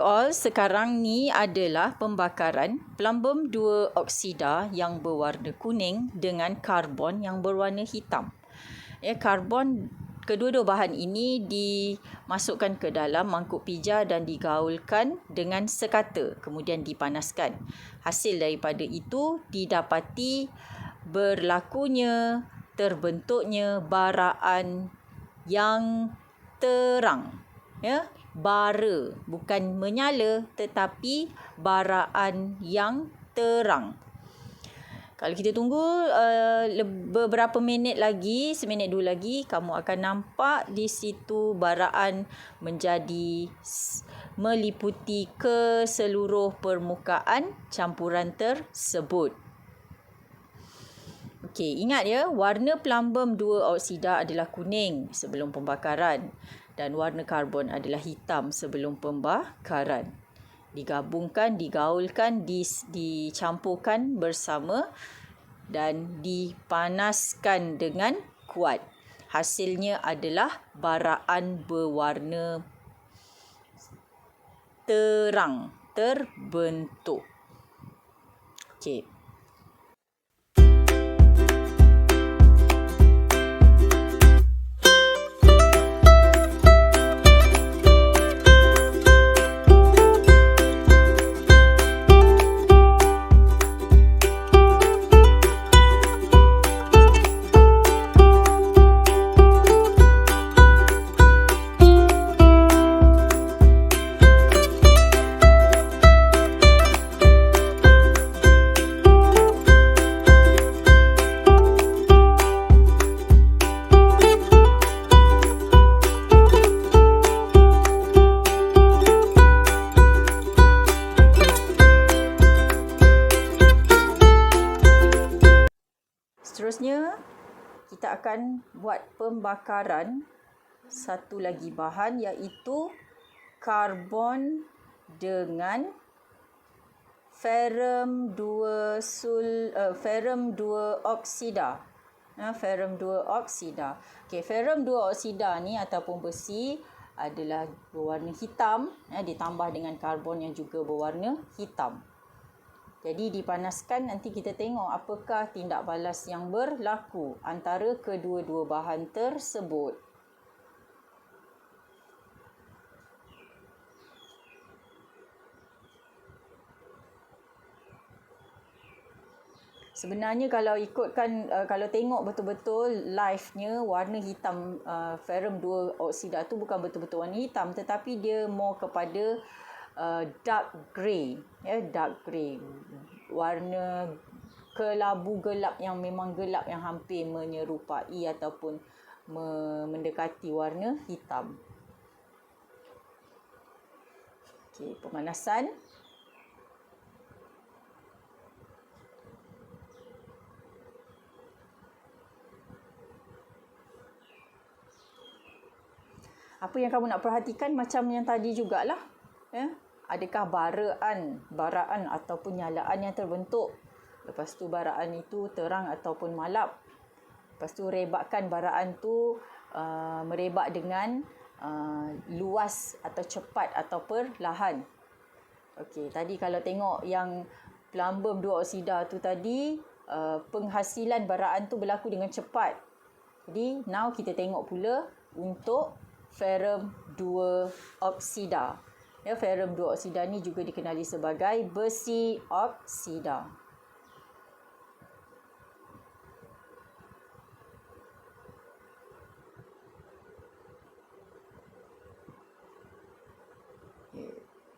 you all, sekarang ni adalah pembakaran plumbum 2 oksida yang berwarna kuning dengan karbon yang berwarna hitam. Karbon, kedua-dua bahan ini dimasukkan ke dalam mangkuk pija dan digaulkan dengan sekata, kemudian dipanaskan. Hasil daripada itu didapati berlakunya, terbentuknya baraan yang terang. Bara, bukan menyala tetapi baraan yang terang. Kalau kita tunggu beberapa minit lagi, seminit dua lagi, kamu akan nampak di situ baraan menjadi meliputi ke seluruh permukaan campuran tersebut. Okey, ingat ya, warna plumbum 2 oksida adalah kuning sebelum pembakaran dan warna karbon adalah hitam sebelum pembakaran. Digabungkan, digaulkan, dicampurkan bersama dan dipanaskan dengan kuat. Hasilnya adalah baraan berwarna terang terbentuk. Okey. Seterusnya, kita akan buat pembakaran satu lagi bahan iaitu karbon dengan ferrum 2 oksida. Ferrum 2 oksida. Okey, ferrum 2 oksida ni ataupun besi adalah berwarna hitam, ditambah dengan karbon yang juga berwarna hitam. Jadi dipanaskan, nanti kita tengok apakah tindak balas yang berlaku antara kedua-dua bahan tersebut. Sebenarnya kalau ikutkan, kalau tengok betul-betul live-nya, warna hitam ferrum 2 oksida tu bukan betul-betul warna hitam, tetapi dia more kepada dark grey, dark grey, warna kelabu gelap yang memang gelap, yang hampir menyerupai ataupun mendekati warna hitam. Okey, pemanasan. Apa yang kamu nak perhatikan macam yang tadi jugalah. Adakah baraan ataupun nyalaan yang terbentuk. Lepas tu baraan itu terang ataupun malap. Lepas tu rebakan baraan tu merebak dengan luas atau cepat atau perlahan. Okey, tadi kalau tengok yang plumbum 2 oksida tu tadi, penghasilan baraan tu berlaku dengan cepat. Jadi now kita tengok pula untuk ferrum 2 oksida. Ferrum 2 oksida ni juga dikenali sebagai besi oksida.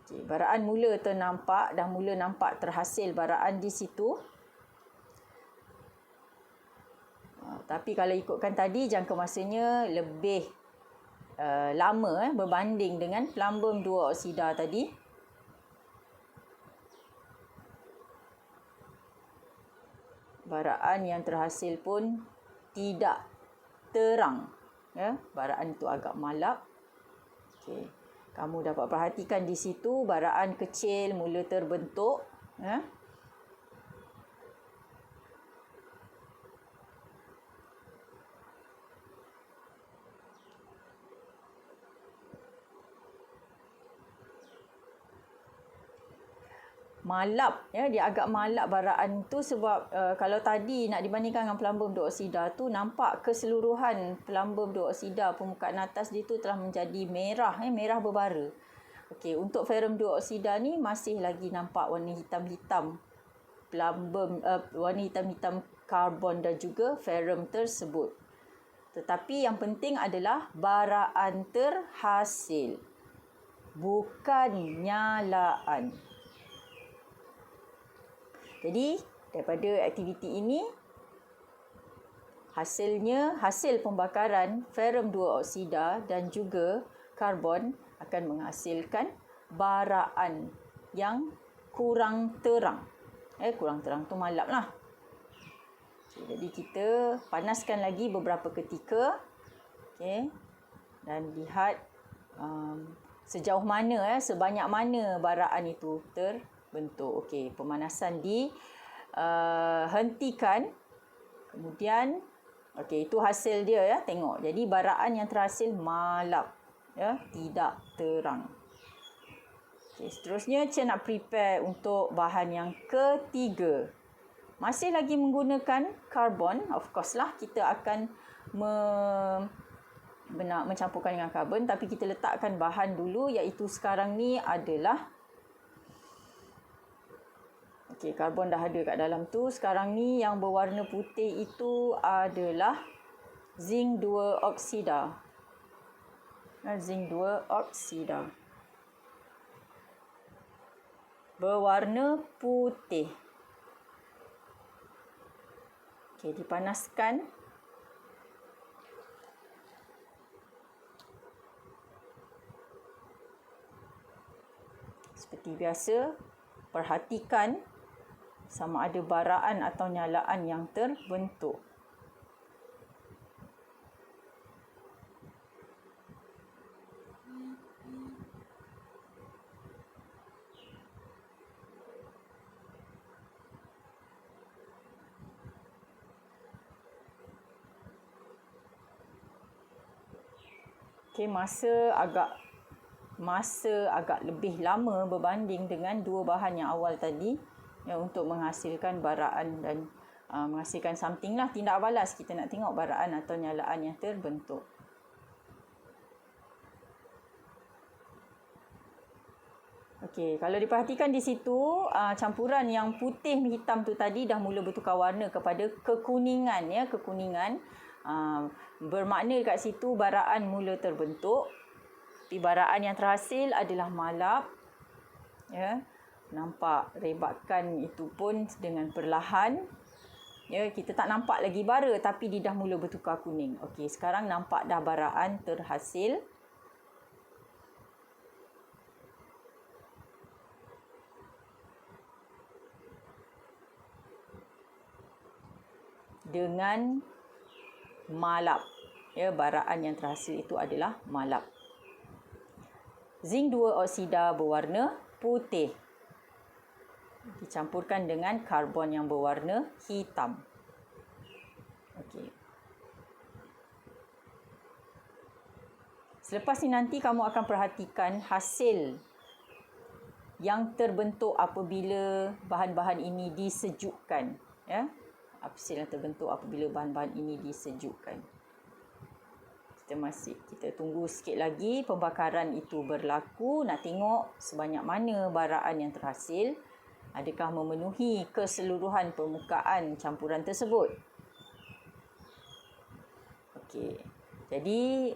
Okay, baraan mula ternampak, dah mula nampak terhasil baraan di situ. Tapi kalau ikutkan tadi, jangka masanya lebih lama berbanding dengan plumbum 2 oksida tadi. Baraan yang terhasil pun tidak terang. Baraan itu agak malap. Okey, kamu dapat perhatikan di situ baraan kecil mula terbentuk. malap, ya, dia agak malap baraan tu sebab kalau tadi nak dibandingkan dengan pelambung dioksida tu, nampak keseluruhan pelambung dioksida permukaan atas dia tu telah menjadi merah, merah berbara. Okey, untuk ferrum dioksida ni masih lagi nampak warna hitam-hitam pelambung, warna hitam-hitam karbon dan juga ferrum tersebut. Tetapi yang penting adalah baraan terhasil, bukan nyalaan. Jadi, daripada aktiviti ini, hasil pembakaran ferrum dioksida dan juga karbon akan menghasilkan baraan yang kurang terang. Kurang terang tu malap lah. Okay, jadi kita panaskan lagi beberapa ketika. Okay, dan lihat sejauh mana, sebanyak mana baraan itu terbentuk. Okey, pemanasan dihentikan. Kemudian, okey, itu hasil dia, ya. Tengok. Jadi baraan yang terhasil malap, ya, tidak terang. Okey, seterusnya saya nak prepare untuk bahan yang ketiga. Masih lagi menggunakan karbon, of course lah, kita akan mencampurkan dengan karbon, tapi kita letakkan bahan dulu, iaitu sekarang ni adalah, okey, karbon dah ada kat dalam tu. Sekarang ni yang berwarna putih itu adalah zinc 2 oksida. Zinc 2 oksida berwarna putih. Okey, dipanaskan. Seperti biasa, perhatikan sama ada baraan atau nyalaan yang terbentuk. Okey, masa agak lebih lama berbanding dengan dua bahan yang awal tadi, ya, untuk menghasilkan baraan dan menghasilkan something lah, tindak balas. Kita nak tengok baraan atau nyalaan yang terbentuk. Okey, kalau diperhatikan di situ, campuran yang putih hitam tu tadi dah mula bertukar warna kepada kekuningan, ya, kekuningan. Bermakna kat situ baraan mula terbentuk. Tapi baraan yang terhasil adalah malap, ya. Nampak rebakan itu pun dengan perlahan. Ya, kita tak nampak lagi bara, tapi dia dah mula bertukar kuning. Okey, sekarang nampak dah baraan terhasil. Dengan malap. Ya, baraan yang terhasil itu adalah malap. Zinc 2 oksida berwarna putih dicampurkan dengan karbon yang berwarna hitam. Okey. Selepas ni nanti kamu akan perhatikan hasil yang terbentuk apabila bahan-bahan ini disejukkan, ya. Hasil yang terbentuk apabila bahan-bahan ini disejukkan. Kita tunggu sikit lagi pembakaran itu berlaku. Nak tengok sebanyak mana baraan yang terhasil. Adakah memenuhi keseluruhan permukaan campuran tersebut. Okey. Jadi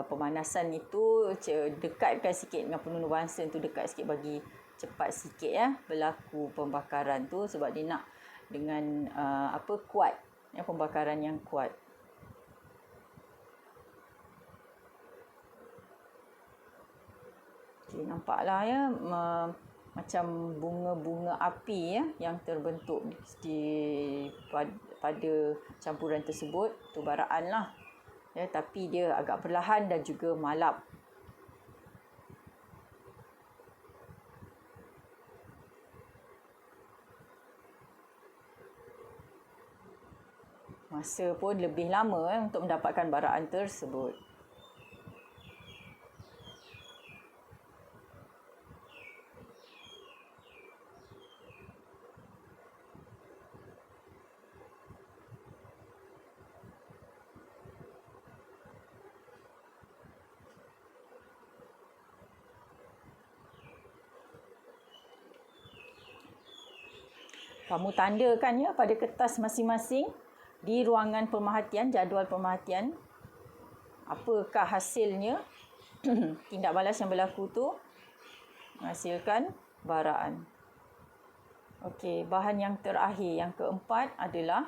pemanasan itu dekatkan sikit dengan penuh nuansa tu, dekat sikit bagi cepat sikit, ya, berlaku pembakaran tu, sebab dia nak dengan kuat, ya, pembakaran yang kuat. Okay, nampaklah, ya, macam bunga-bunga api, ya, yang terbentuk pada campuran tersebut. Itu baraan lah, ya, tapi dia agak perlahan dan juga malap. Masa pun lebih lama, untuk mendapatkan baraan tersebut. Kamu tandakan ya pada kertas masing-masing di ruangan pemerhatian, jadual pemerhatian. Apakah hasilnya? Tindak balas yang berlaku tu menghasilkan baraan. Okey, bahan yang terakhir, yang keempat adalah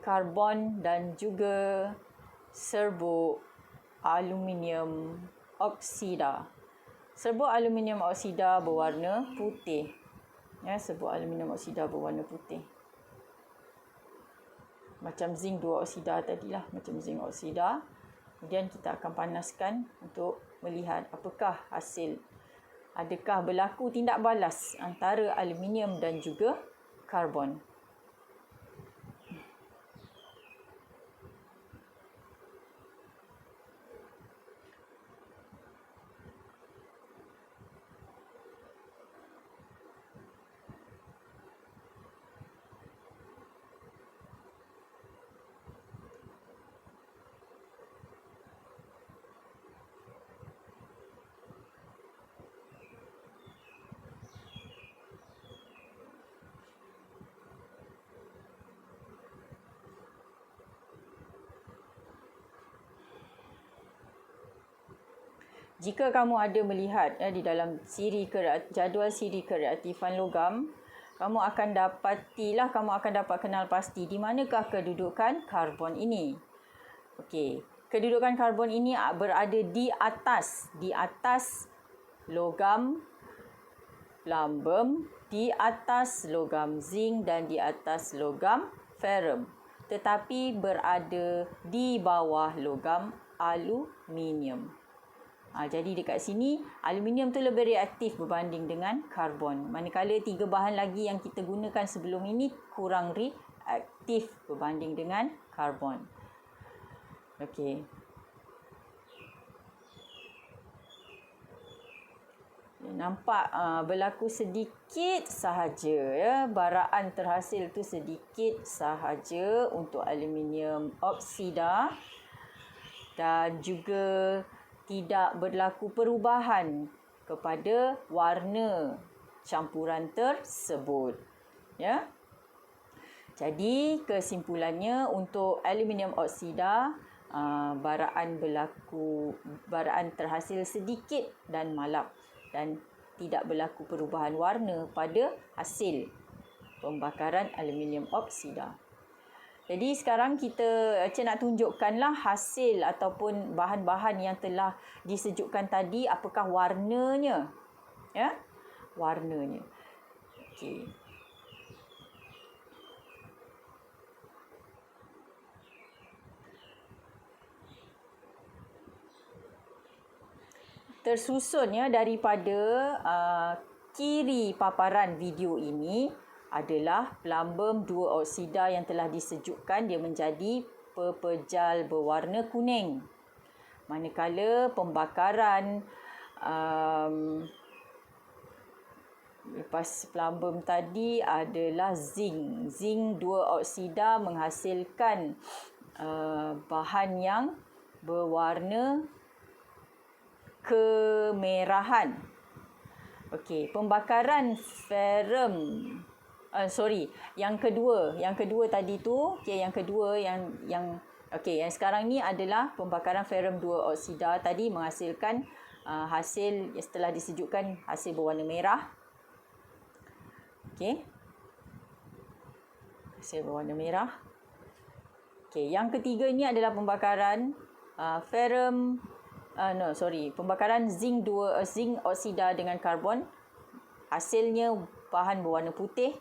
karbon dan juga serbuk aluminium oksida. Serbuk aluminium oksida berwarna putih. Ya, serbuk aluminium oksida berwarna putih. Macam zinc 2 oksida tadilah, macam zinc oksida. Kemudian kita akan panaskan untuk melihat apakah hasil. Adakah berlaku tindak balas antara aluminium dan juga karbon. Jika kamu ada melihat di dalam jadual siri kereaktifan logam, kamu akan dapat kenal pasti di manakah kedudukan karbon ini. Okey, kedudukan karbon ini berada di atas logam lambem, di atas logam zinc dan di atas logam ferrum, tetapi berada di bawah logam aluminium. Jadi dekat sini aluminium tu lebih reaktif berbanding dengan karbon. Manakala 3 bahan lagi yang kita gunakan sebelum ini kurang reaktif berbanding dengan karbon. Okey. Nampak berlaku sedikit sahaja ya, baraan terhasil tu sedikit sahaja untuk aluminium oksida dan juga tidak berlaku perubahan kepada warna campuran tersebut. Ya. Jadi kesimpulannya untuk aluminium oksida baraan terhasil sedikit dan malap dan tidak berlaku perubahan warna pada hasil pembakaran aluminium oksida. Jadi sekarang Encik nak tunjukkanlah hasil ataupun bahan-bahan yang telah disejukkan tadi, apakah warnanya. Ya, warnanya. Okey. Tersusun ya daripada kiri paparan video ini adalah plumbum 2 oksida yang telah disejukkan, dia menjadi pepejal berwarna kuning. Manakala pembakaran lepas plumbum tadi adalah zinc. Zinc 2 oksida menghasilkan bahan yang berwarna kemerahan. Okey, pembakaran ferrum yang kedua tadi tu, yang sekarang ni adalah pembakaran ferrum 2 oksida tadi menghasilkan hasil setelah disejukkan, hasil berwarna merah. Okey. Hasil berwarna merah. Okey, yang ketiga ni adalah pembakaran pembakaran zinc oksida dengan karbon. Hasilnya bahan berwarna putih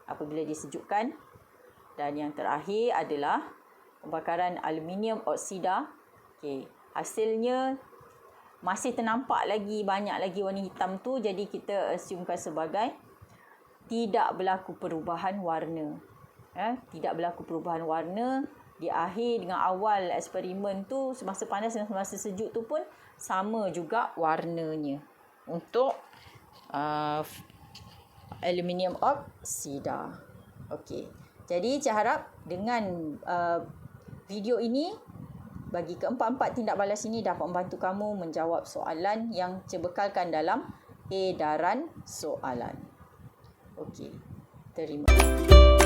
apabila disejukkan. Dan yang terakhir adalah pembakaran aluminium oksida. Okey, hasilnya masih ternampak lagi banyak lagi warna hitam tu, jadi kita assumekan sebagai tidak berlaku perubahan warna. Tidak berlaku perubahan warna. Di akhir dengan awal eksperimen tu, semasa panas dan semasa sejuk tu pun sama juga warnanya untuk aluminium oksida. Okey. Jadi saya harap dengan video ini, bagi keempat-empat tindak balas ini dapat membantu kamu menjawab soalan yang saya bekalkan dalam edaran soalan. Okey. Terima kasih.